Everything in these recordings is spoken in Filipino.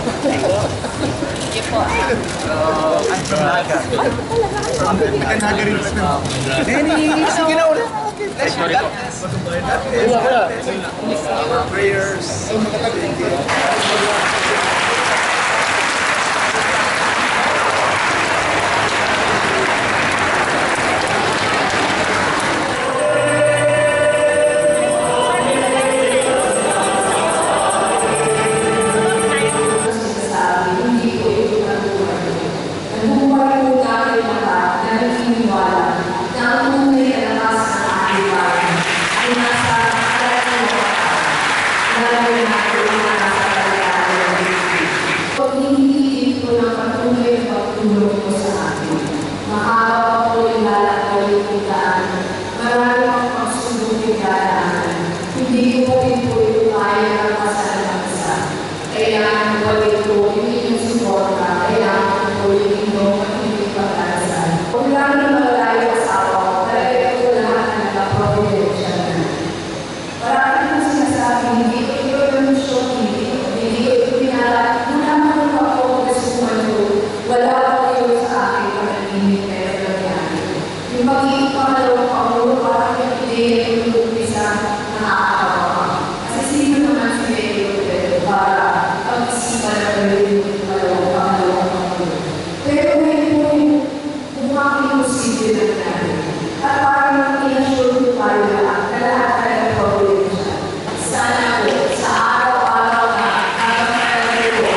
Sige po. I'm from Naga. Naga rin. Sige na ulit. Let's do that. Our prayers. Hindi ko rin po ito kaya ng pasalamasa. Kailangan ko ito yung suporta. Kailangan ko yung inyong hindi pagkakasan. Kung lang yung malalayo asawa ko, talaga ito lahat na nagpa-providensya na. Marami kong sinasabi, hindi ko ito yung shock, hindi ko ito pinala. Kung naman ko ako kasuman ko, wala ko ito sa akin panaginip pero nangyari. Yung pag-iip pangalawang pangulo, parang yung ideya yung umpisa nakakatawa. Kasi sino naman si Medyo para pag-isipan na gawin yung pangalawang pangulo. Pero ngayon po yung mukhang imposible na natin. At parang inasure ko tayo na lahat talaga pag-ulit siya. Sana po, sa araw-araw na habang ko,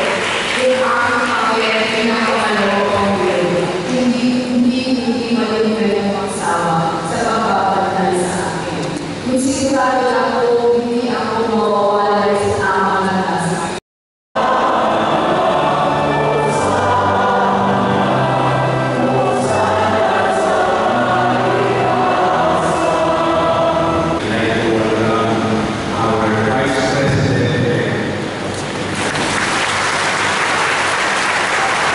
yung aking pag-ulit na pangalawang pangulo. Hindi malimit ang magsawa sa pagbabantay sa akin. Kung sigurado lang ako, hindi ako mawawala sa amang lakas.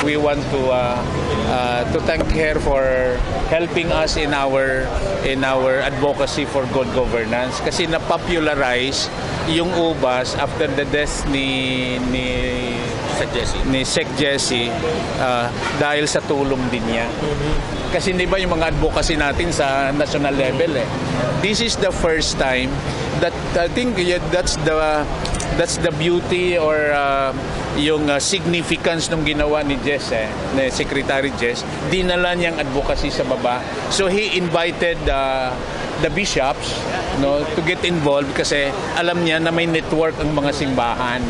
We want to thank her for helping us in our advocacy for good governance kasi na-popularize yung UBAS after the death ni Sec Jesse dahil sa tulong din niya. Kasi hindi ba yung mga advocacy natin sa national level This is the first time that I think that's the beauty or yung significance ng ginawa ni Jess, ni Secretary Jess, dinala niyang advocacy sa baba. So he invited the bishops to get involved kasi alam niya na may network ang mga simbahan.